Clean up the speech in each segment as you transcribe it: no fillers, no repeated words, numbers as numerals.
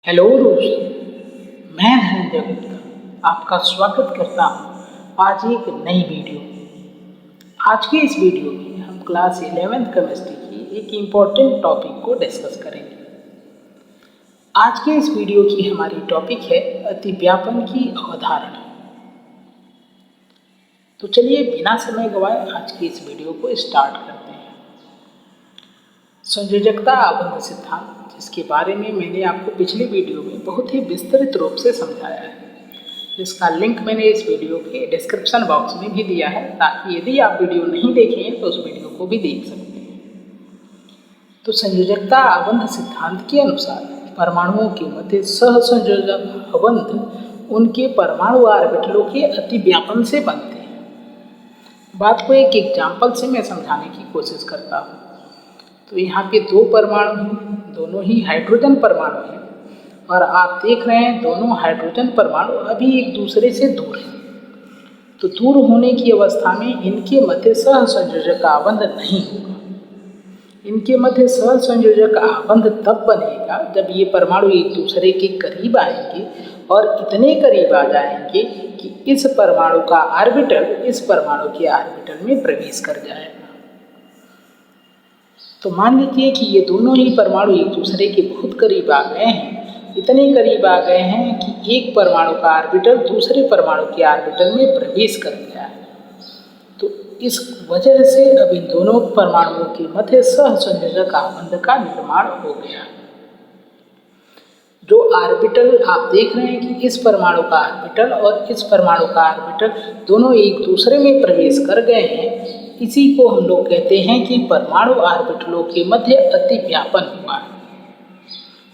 Hello दोस्तों, मैं धनंजय गुप्ता आपका स्वागत करता हूँ आज एक नई वीडियो। आज के इस वीडियो में हम क्लास 11th केमिस्ट्री की एक इम्पॉर्टेंट टॉपिक को डिस्कस करेंगे। आज के इस वीडियो की हमारी टॉपिक है अतिव्यापन की अवधारणा। तो चलिए बिना समय गवाए आज की इस वीडियो को स्टार्ट करते हैं। संयोजकता आबंध सिद्धांत, जिसके बारे में मैंने आपको पिछले वीडियो में बहुत ही विस्तृत रूप से समझाया है, जिसका लिंक मैंने इस वीडियो के डिस्क्रिप्शन बॉक्स में भी दिया है, ताकि यदि आप वीडियो नहीं देखें तो उस वीडियो को भी देख सकते हैं। तो संयोजकता आबंध सिद्धांत के अनुसार परमाणुओं के मध्य सहसंयोजक आबंध उनके परमाणु ऑर्बिटलों के अतिव्यापन से बनते हैं। बात को एक एग्जाम्पल से मैं समझाने की कोशिश करता हूँ। तो यहाँ पे दो परमाणु हैं, दोनों ही हाइड्रोजन परमाणु हैं, और आप देख रहे हैं दोनों हाइड्रोजन परमाणु अभी एक दूसरे से दूर हैं। तो दूर होने की अवस्था में इनके मध्य सहसंयोजक आबंध नहीं होगा। इनके मध्य सहसंयोजक आबंध तब बनेगा जब ये परमाणु एक दूसरे के करीब आएंगे और इतने करीब आ जाएंगे कि इस परमाणु का ऑर्बिटल इस परमाणु के ऑर्बिटल में प्रवेश कर जाएगा। तो मान लीजिए कि ये दोनों ही परमाणु एक दूसरे के बहुत करीब आ गए हैं, इतने करीब आ गए हैं कि एक परमाणु का ऑर्बिटल दूसरे परमाणु के ऑर्बिटल में प्रवेश कर गया है। तो इस वजह से अब इन दोनों परमाणुओं के मध्य सहसंयोजक आबंध का निर्माण हो गया। जो ऑर्बिटल आप देख रहे हैं कि इस परमाणु का ऑर्बिटल और इस परमाणु का ऑर्बिटल दोनों एक दूसरे में प्रवेश कर गए हैं, इसी को हम लोग कहते हैं कि परमाणु ऑर्बिटलों के मध्य अतिव्यापन हुआ है।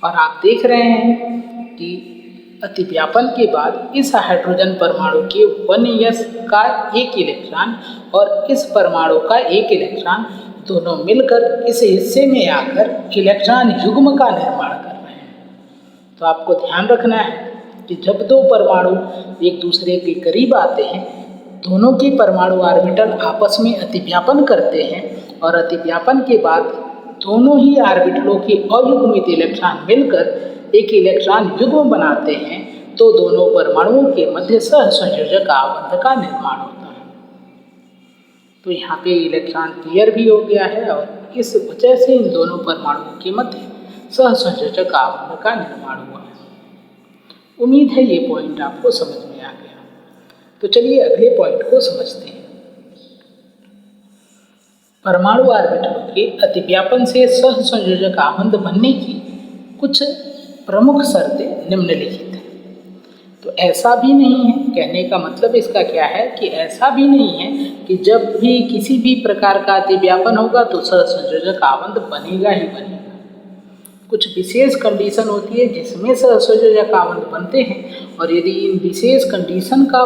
और आप देख रहे हैं कि अतिव्यापन के बाद इस हाइड्रोजन परमाणु के 1s का एक इलेक्ट्रॉन और इस परमाणु का एक इलेक्ट्रॉन दोनों मिलकर इस हिस्से में आकर इलेक्ट्रॉन युग्म का निर्माण कर रहे हैं। तो आपको ध्यान रखना है कि जब दो परमाणु एक दूसरे के करीब आते हैं, दोनों के परमाणु ऑर्बिटल आपस में अतिव्यापन करते हैं और अतिव्यापन के बाद दोनों ही ऑर्बिटलों के अयुग्मित इलेक्ट्रॉन मिलकर एक इलेक्ट्रॉन युग्म बनाते हैं, तो दोनों परमाणुओं के मध्य सहसंयोजक आबंध का निर्माण होता है। तो यहाँ पे इलेक्ट्रॉन पेयर भी हो गया है और इस वजह से इन दोनों परमाणुओं के मध्य सहसंयोजक आबंध का निर्माण हुआ है। उम्मीद है ये पॉइंट आपको समझ में आ गया। तो चलिए अगले पॉइंट को समझते हैं। परमाणु ऑर्बिटलों के अतिव्यापन से सहसंयोजक आबंध बनने की कुछ प्रमुख शर्तें निम्नलिखित हैं। तो ऐसा भी नहीं है, कहने का मतलब इसका क्या है कि ऐसा भी नहीं है कि जब भी किसी भी प्रकार का अतिव्यापन होगा तो सहसंयोजक आबंध बनेगा ही बनेगा। कुछ विशेष कंडीशन होती है जिसमें सहसंयोजक आबंध बनते हैं, और यदि इन विशेष कंडीशन का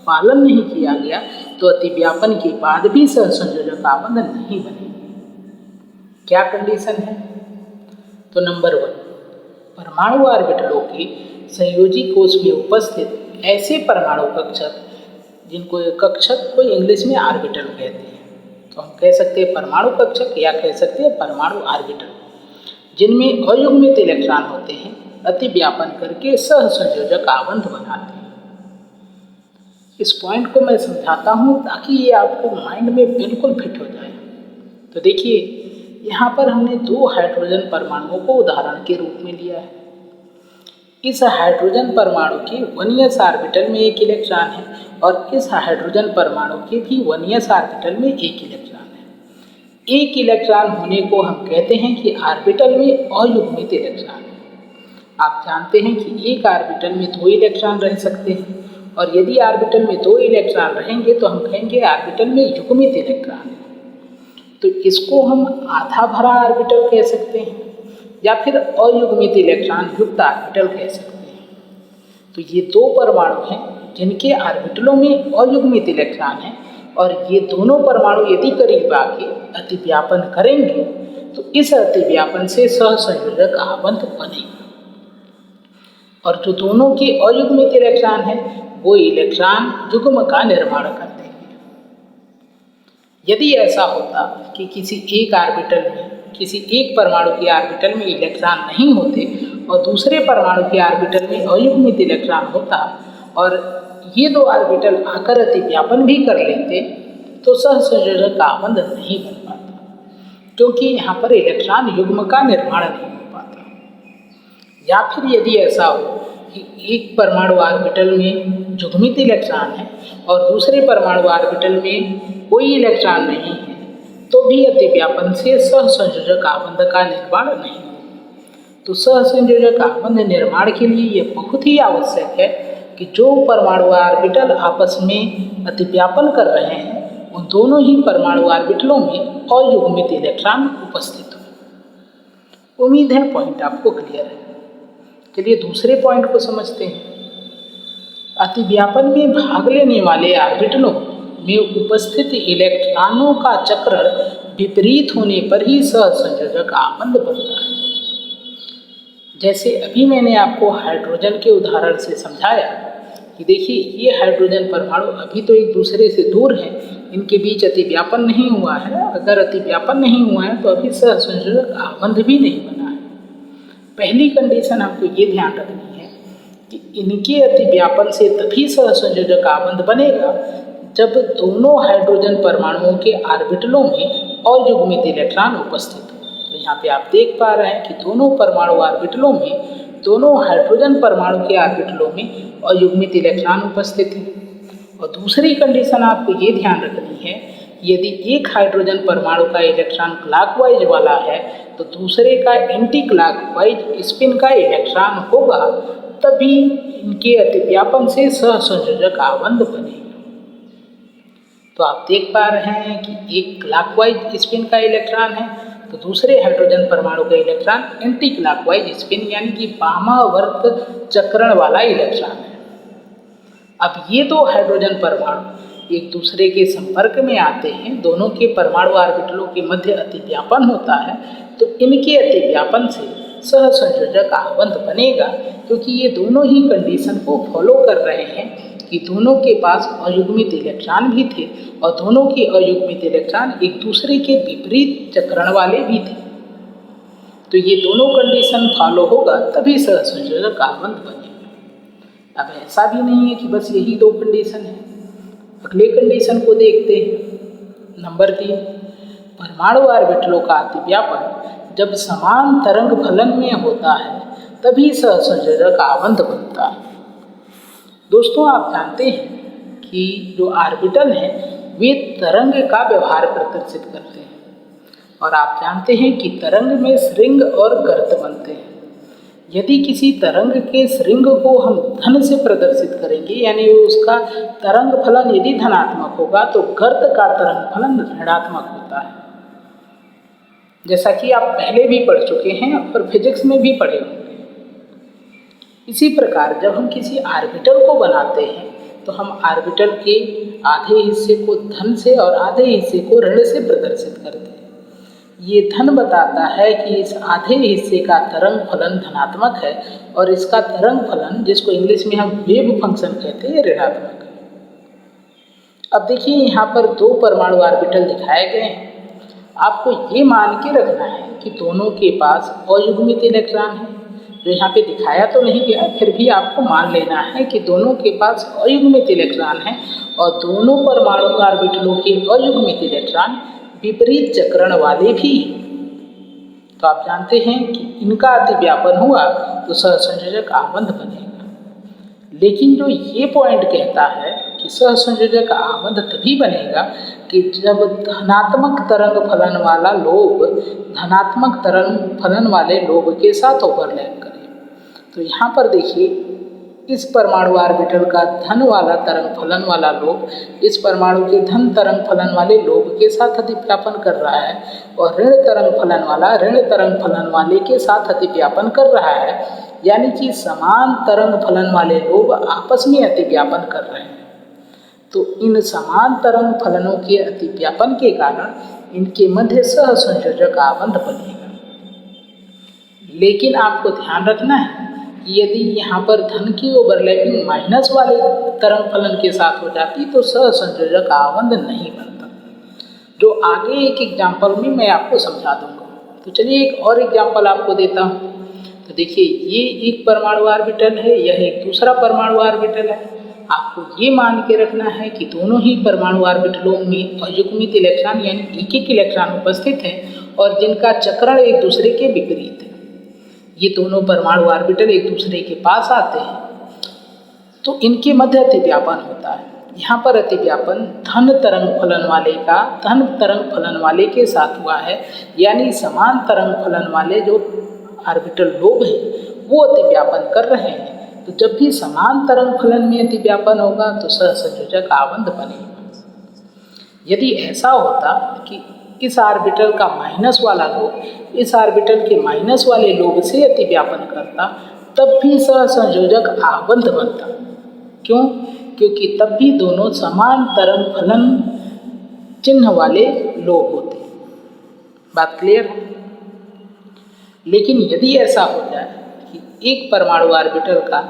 पालन नहीं किया गया तो अतिव्यापन के बाद भी सहसंयोजक आबंध नहीं बनेंगे। क्या कंडीशन है? तो नंबर 1, परमाणु ऑर्बिटलों के संयोजी कोश में उपस्थित ऐसे परमाणु कक्षक, जिनको कक्षक को इंग्लिश में ऑर्बिटल कहते हैं, तो हम कह सकते हैं परमाणु कक्षक या कह सकते हैं परमाणु ऑर्बिटल, जिनमें अयुग्मित इलेक्ट्रॉन होते हैं, अतिव्यापन करके सहसंयोजक आबंध बनाते हैं। इस पॉइंट को मैं समझाता हूँ ताकि ये आपको माइंड में बिल्कुल फिट हो जाए। तो देखिए, यहाँ पर हमने दो हाइड्रोजन परमाणुओं को उदाहरण के रूप में लिया है। इस हाइड्रोजन परमाणु के 1s ऑर्बिटल में एक इलेक्ट्रॉन है और इस हाइड्रोजन परमाणु के भी 1s ऑर्बिटल में एक इलेक्ट्रॉन है। एक इलेक्ट्रॉन होने को हम कहते हैं कि ऑर्बिटल में अयुग्मित इलेक्ट्रॉन है। आप जानते हैं कि एक ऑर्बिटल में 2 इलेक्ट्रॉन रह सकते हैं, और यदि ऑर्बिटल में 2 इलेक्ट्रॉन रहेंगे तो हम कहेंगे ऑर्बिटल में युग्मित इलेक्ट्रॉन है। तो इसको हम आधा भरा ऑर्बिटल कह सकते हैं या फिर अयुग्मित इलेक्ट्रॉन युक्त ऑर्बिटल कह सकते हैं। तो ये दो परमाणु हैं जिनके ऑर्बिटलों में अयुग्मित इलेक्ट्रॉन है, और ये दोनों परमाणु यदि करीब आके अतिव्यापन करेंगे तो इस अतिव्यापन से सहसंयोजक आबंध बनेगा, और जो दोनों के अयुग्मित इलेक्ट्रॉन हैं वो इलेक्ट्रॉन युग्म का निर्माण करते हैं। यदि ऐसा होता कि किसी एक ऑर्बिटल में, किसी एक परमाणु के ऑर्बिटल में इलेक्ट्रॉन नहीं होते और दूसरे परमाणु के ऑर्बिटल में अयुग्मित इलेक्ट्रॉन होता और ये दो ऑर्बिटल आकर अतिव्यापन भी कर लेते तो सहसंयोजक आबंध नहीं बन पाता, क्योंकि यहाँ पर इलेक्ट्रॉन युग्म का निर्माण नहीं हो पाता। या फिर यदि ऐसा हो कि एक परमाणु ऑर्बिटल में युग्मित इलेक्ट्रॉन है और दूसरे परमाणु ऑर्बिटल में कोई इलेक्ट्रॉन नहीं है, तो भी अतिव्यापन से सहसंयोजक आबंध का निर्माण नहीं हो। तो सहसंयोजक आबंध निर्माण के लिए यह बहुत ही आवश्यक है कि जो परमाणु ऑर्बिटल आपस में अतिव्यापन कर रहे हैं उन दोनों ही परमाणु ऑर्बिटलों में अयुग्मित इलेक्ट्रॉन उपस्थित हो। उम्मीद है पॉइंट आपको क्लियर है। चलिए दूसरे पॉइंट को समझते हैं। अतिव्यापन में भाग लेने वाले ऑर्बिटलों में उपस्थित इलेक्ट्रॉनों का चक्रण विपरीत होने पर ही सहसंयोजक आबंध बनता है। जैसे अभी मैंने आपको हाइड्रोजन के उदाहरण से समझाया कि देखिए ये हाइड्रोजन परमाणु अभी तो एक दूसरे से दूर हैं, इनके बीच अतिव्यापन नहीं हुआ है। अगर अतिव्यापन नहीं हुआ है तो अभी सहसंयोजक आबंध भी नहीं बना है। पहली कंडीशन हमको ये ध्यान रखनी है कि इनके अतिव्यापन से तभी सहसंयोजक आबंध बनेगा जब दोनों हाइड्रोजन परमाणुओं के ऑर्बिटलों में अयुग्मित इलेक्ट्रॉन उपस्थित हो। तो यहाँ पे आप देख पा रहे हैं कि दोनों परमाणु ऑर्बिटलों में, दोनों हाइड्रोजन परमाणु के ऑर्बिटलों में अयुग्मित इलेक्ट्रॉन उपस्थित है। और दूसरी कंडीशन आपको ये ध्यान रखनी है, यदि एक हाइड्रोजन परमाणु का इलेक्ट्रॉन क्लॉकवाइज वाला है तो दूसरे का एंटी क्लॉकवाइज स्पिन का इलेक्ट्रॉन होगा, तभी इनके अतिव्यापन से सहसंयोजक आबंध बनेगा। तो आप देख पा रहे हैं कि एक क्लॉकवाइज स्पिन का इलेक्ट्रॉन है तो दूसरे हाइड्रोजन परमाणु का इलेक्ट्रॉन एंटी क्लॉकवाइज स्पिन यानी कि वामावर्त चक्रण वाला इलेक्ट्रॉन है। अब ये दो हाइड्रोजन परमाणु एक दूसरे के संपर्क में आते हैं, दोनों के परमाणु ऑर्बिटलों के मध्य अतिव्यापन होता है, तो इनके अतिव्यापन से सहसंयोजक आबंध बनेगा, क्योंकि ये दोनों ही कंडीशन को फॉलो कर रहे हैं कि दोनों के पास अयुग्मित इलेक्ट्रॉन भी थे और दोनों के अयुग्मित इलेक्ट्रॉन एक दूसरे के विपरीत चक्रण वाले भी थे। तो ये दोनों कंडीशन फॉलो होगा तभी सहसंयोजक आबंध बनेगा। अब ऐसा भी नहीं है कि बस यही दो कंडीशन है। अगले कंडीशन को देखते हैं। नंबर 3, परमाणु ऑर्बिटलों का अतिव्यापन जब समान तरंग फलन में होता है तभी सहसंयोजक आबंध बनता है। दोस्तों आप जानते हैं कि जो ऑर्बिटल हैं वे तरंग का व्यवहार प्रदर्शित करते हैं और आप जानते हैं कि तरंग में श्रृंग और गर्त बनते हैं। यदि किसी तरंग के श्रृंग को हम धन से प्रदर्शित करेंगे यानी उसका तरंग फलन यदि धनात्मक होगा तो गर्त का तरंग फलन ऋणात्मक होता है, जैसा कि आप पहले भी पढ़ चुके हैं और फिजिक्स में भी पढ़े होंगे। इसी प्रकार जब हम किसी ऑर्बिटल को बनाते हैं तो हम ऑर्बिटल के आधे हिस्से को धन से और आधे हिस्से को ऋण से प्रदर्शित करते हैं। ये धन बताता है कि इस आधे हिस्से का तरंग फलन धनात्मक है और इसका तरंग फलन, जिसको इंग्लिश में हम वेव फंक्शन कहते हैं, ऋणात्मक है। अब देखिए यहाँ पर दो परमाणु ऑर्बिटल दिखाए गए हैं। आपको ये मान के रखना है कि दोनों के पास अयुग्मित इलेक्ट्रॉन है। जो यहाँ पे दिखाया तो नहीं गया, फिर भी आपको मान लेना है कि दोनों के पास अयुग्मित इलेक्ट्रॉन है और दोनों परमाणु ऑर्बिटलों के अयुग्मित इलेक्ट्रॉन विपरीत चक्रण वाले भी। तो आप जानते हैं कि इनका अतिव्यापन हुआ तो सहसंयोजक आबंध बनेगा। लेकिन जो ये पॉइंट कहता है कि सहसंयोजक आबंध तभी बनेगा कि जब धनात्मक तरंग फलन वाला लोब धनात्मक तरंग फलन वाले लोब के साथ ओवरलैप करे। तो यहाँ पर देखिए इस परमाणु ऑर्बिटल का धन वाला तरंग फलन वाला लोब इस परमाणु के धन तरंग फलन वाले लोब के साथ अतिव्यापन कर रहा है और ऋण तरंग फलन वाला ऋण तरंग फलन वाले के साथ अतिव्यापन कर रहा है, यानी कि समान तरंग फलन वाले लोब आपस में अतिव्यापन कर रहे हैं। तो इन समान तरंग फलनों के अतिव्यापन के कारण इनके मध्य सहसंयोजक आबंध बनेगा। लेकिन आपको ध्यान रखना है कि यदि यहाँ पर धन की ओवरलैपिंग माइनस वाले तरंग फलन के साथ हो जाती तो सहसंयोजक आबंध नहीं बनता, जो आगे एक एग्जाम्पल में मैं आपको समझा दूंगा। तो चलिए एक और एग्जाम्पल आपको देता हूँ। तो देखिए ये एक परमाणु ऑर्बिटल है, यह एक दूसरा परमाणु ऑर्बिटल है। आपको ये मान के रखना है कि दोनों ही परमाणु ऑर्बिटलों में अयुग्मित इलेक्ट्रॉन यानी एक इलेक्ट्रॉन उपस्थित है और जिनका चक्रण एक दूसरे के विपरीत है। ये दोनों परमाणु ऑर्बिटल एक दूसरे के पास आते हैं तो इनके मध्य अतिव्यापन होता है। यहाँ पर अतिव्यापन धन तरंग फलन वाले का धन तरंग फलन वाले के साथ हुआ है, यानी समान तरंग फलन वाले जो ऑर्बिटल लोब हैं वो अतिव्यापन कर रहे हैं। तो जब भी समान तरंग फलन में अतिव्यापन होगा तो सहसंयोजक आबंध बनेगा। यदि ऐसा होता कि इस ऑर्बिटल का माइनस वाला लोब इस ऑर्बिटल के माइनस वाले लोब से अतिव्यापन करता तब भी सहसंयोजक आबंध बनता। क्यों? क्योंकि तब भी दोनों समान तरंग फलन चिन्ह वाले लोब होते। बात क्लियर है? लेकिन यदि ऐसा हो जाए कि एक परमाणु ऑर्बिटल का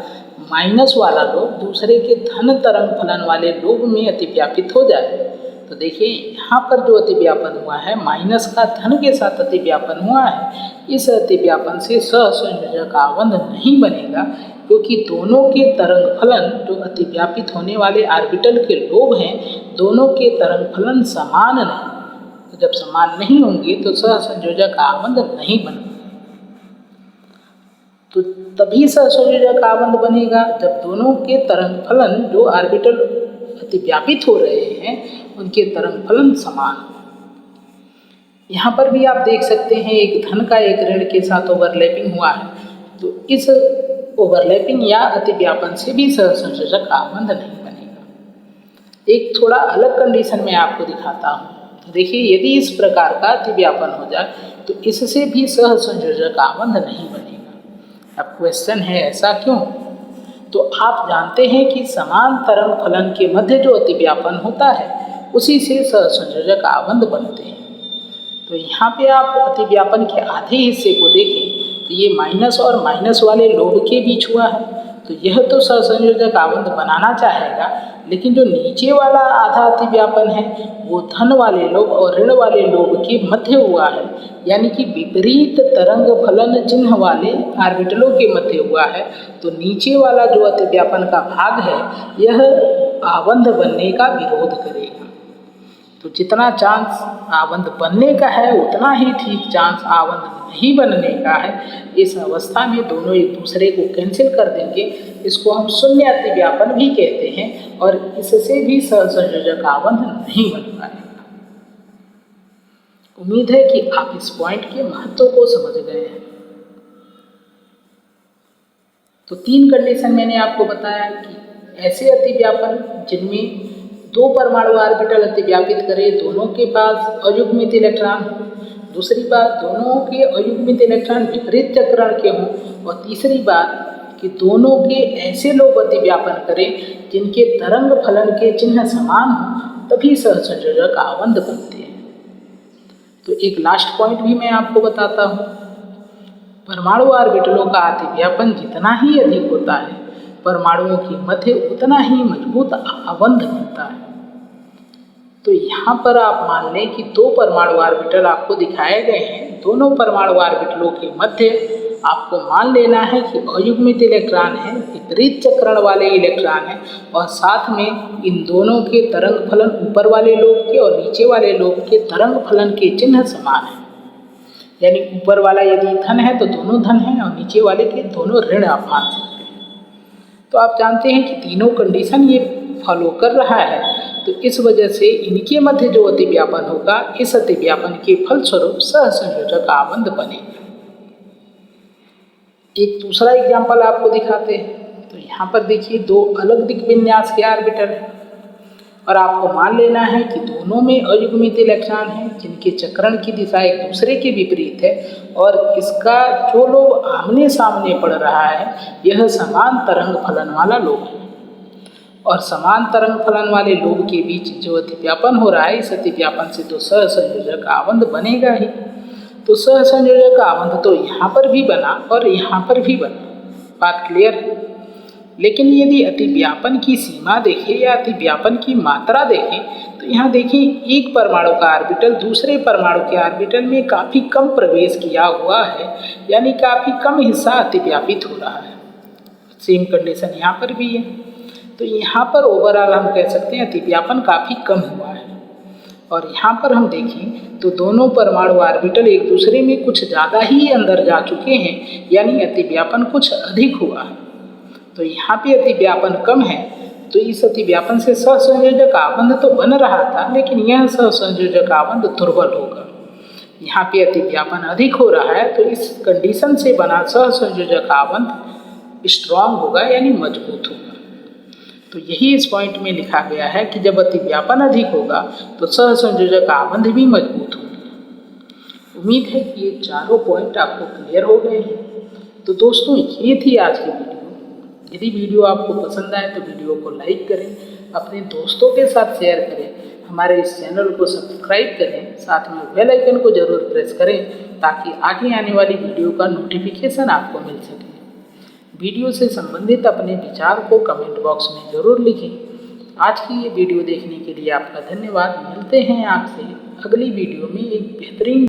माइनस वाला लोब दूसरे के धन तरंग फलन वाले लोब में अतिव्यापित हो जाए तो देखिए यहाँ पर जो अतिव्यापन हुआ है माइनस का धन के साथ अतिव्यापन हुआ है, इस अतिव्यापन से सहसंयोजक आबंध नहीं बनेगा क्योंकि दोनों के तरंग फलन जो अतिव्यापित होने वाले ऑर्बिटल के लोब हैं दोनों के तरंग फलन समान नहीं। तो जब समान नहीं होंगे तो सहसंयोजक आबंध नहीं बनेगा। तो तभी सहसंयोजक आबंध बनेगा जब दोनों के तरंग फलन जो ऑर्बिटल अतिव्यापित हो रहे हैं उनके तरंग फलन समान। यहाँ पर भी आप देख सकते हैं एक धन का एक ऋण के साथ ओवरलैपिंग हुआ है, तो इस ओवरलैपिंग या अतिव्यापन से भी सहसंयोजक आबंध नहीं बनेगा। एक थोड़ा अलग कंडीशन में आपको दिखाता हूँ। देखिए यदि इस प्रकार का अतिव्यापन हो जाए तो इससे भी सहसंयोजक आबंध नहीं बनेगा। अब क्वेश्चन है ऐसा क्यों? तो आप जानते हैं कि समान तरंग फलन के मध्य जो अतिव्यापन होता है उसी से सहसंयोजक आबंध बनते हैं। तो यहाँ पे आप अतिव्यापन के आधे हिस्से को देखें तो ये माइनस और माइनस वाले लोब के बीच हुआ है, तो यह तो सहसंयोजक आबंध बनाना चाहेगा, लेकिन जो नीचे वाला आधा अतिव्यापन है वो धन वाले लोब और ऋण वाले लोब के मध्य हुआ है, यानी कि विपरीत तरंग फलन चिन्ह वाले ऑर्बिटलों के मध्य हुआ है। तो नीचे वाला जो अतिव्यापन का भाग है यह आबंध बनने का विरोध करेगा। तो जितना चांस आबंध बनने का है उतना ही ठीक चांस आबंध नहीं बनने का है। इस अवस्था में दोनों एक दूसरे को कैंसिल कर देंगे। इसको हम शून्य अतिव्यापन भी कहते हैं और इससे भी सहसंयोजक आबंध नहीं बन पाएगा। उम्मीद है कि आप इस पॉइंट के महत्व को समझ गए हैं। तो 3 कंडीशन मैंने आपको बताया कि ऐसे अतिव्यापन जिनमें 2 परमाणु ऑर्बिटल अतिव्यापित करें, दोनों के पास अयुग्मित इलेक्ट्रॉन हो। दूसरी बात, दोनों के अयुग्मित इलेक्ट्रॉन विपरीत चक्रण के हों। और तीसरी बात कि दोनों के ऐसे लोब अतिव्यापन करें जिनके तरंग फलन के चिन्ह समान हों, तभी सहसंयोजक आबंध बनते हैं। तो एक लास्ट पॉइंट भी मैं आपको बताता हूँ। परमाणु ऑर्बिटलों का अतिव्यापन जितना ही अधिक होता है परमाणुओं के मध्य उतना ही मजबूत आबंध बनता है। तो यहाँ पर आप मान लें कि 2 परमाणु ऑर्बिटल आपको दिखाए गए हैं। दोनों परमाणु ऑर्बिटलों के मध्य आपको मान लेना है कि अयुग्मित इलेक्ट्रॉन है, विपरीत चक्रण वाले इलेक्ट्रॉन है और साथ में इन दोनों के तरंग फलन ऊपर वाले लोब के और नीचे वाले लोब के तरंग फलन के चिन्ह समान है। यानी ऊपर वाला यदि धन है तो दोनों धन हैं और नीचे वाले के दोनों ऋण आप मान सकते हैं। तो आप जानते हैं कि तीनों कंडीशन ये फॉलो कर रहा है, तो इस वजह से इनके मध्य जो अतिव्यापन होगा इस अतिव्यापन के फलस्वरूप सहसंयोजक आबंध बनेगा। एक दूसरा एग्जाम्पल आपको दिखाते हैं। तो यहाँ पर देखिए 2 अलग दिक् विन्यास के ऑर्बिटल हैं और आपको मान लेना है कि दोनों में अयुग्मित इलेक्ट्रॉन हैं जिनके चक्रण की दिशा एक दूसरे के विपरीत है और इसका जो लोब आमने सामने पड़ रहा है यह समान तरंग फलन वाला लोब है। और समान तरंग फलन वाले लोब के बीच जो अतिव्यापन हो रहा है इस अतिव्यापन से तो सहसंयोजक आबंध बनेगा ही। तो सहसंयोजक आबंध तो यहाँ पर भी बना और यहाँ पर भी बना। बात क्लियर है? लेकिन यदि अतिव्यापन की सीमा देखें या अतिव्यापन की मात्रा देखें तो तो यहाँ देखिए एक परमाणु का ऑर्बिटल दूसरे परमाणु के ऑर्बिटल में काफ़ी कम प्रवेश किया हुआ है, यानी काफ़ी कम हिस्सा अतिव्यापित हो रहा है। सेम कंडीशन यहाँ पर भी है। तो यहाँ पर ओवरऑल हम कह सकते हैं अतिव्यापन काफ़ी कम हुआ है। और यहाँ पर हम देखें तो दोनों परमाणु ऑर्बिटल एक दूसरे में कुछ ज़्यादा ही अंदर जा चुके हैं, यानी अतिव्यापन कुछ अधिक हुआ है। तो यहाँ पे अतिव्यापन कम है, तो इस अतिव्यापन से सहसंयोजक आबंध तो बन रहा था, लेकिन यह सहसंयोजक आबंध दुर्बल होगा। यहाँ पे अतिव्यापन अधिक हो रहा है, तो इस कंडीशन से बना सहसंयोजक आबंध स्ट्रांग होगा, यानी मजबूत होगा। तो यही इस पॉइंट में लिखा गया है कि जब अतिव्यापन अधिक होगा तो सहसंयोजक आबंध भी मजबूत होंगे। उम्मीद है कि ये चारों पॉइंट आपको क्लियर हो गए हैं। तो दोस्तों ये थी आज की वीडियो। यदि वीडियो आपको पसंद आए तो वीडियो को लाइक करें, अपने दोस्तों के साथ शेयर करें, हमारे इस चैनल को सब्सक्राइब करें, साथ में बेल आइकन को जरूर प्रेस करें ताकि आगे आने वाली वीडियो का नोटिफिकेशन आपको मिल सके। वीडियो से संबंधित अपने विचार को कमेंट बॉक्स में ज़रूर लिखें। आज की ये वीडियो देखने के लिए आपका धन्यवाद। मिलते हैं आपसे अगली वीडियो में एक बेहतरीन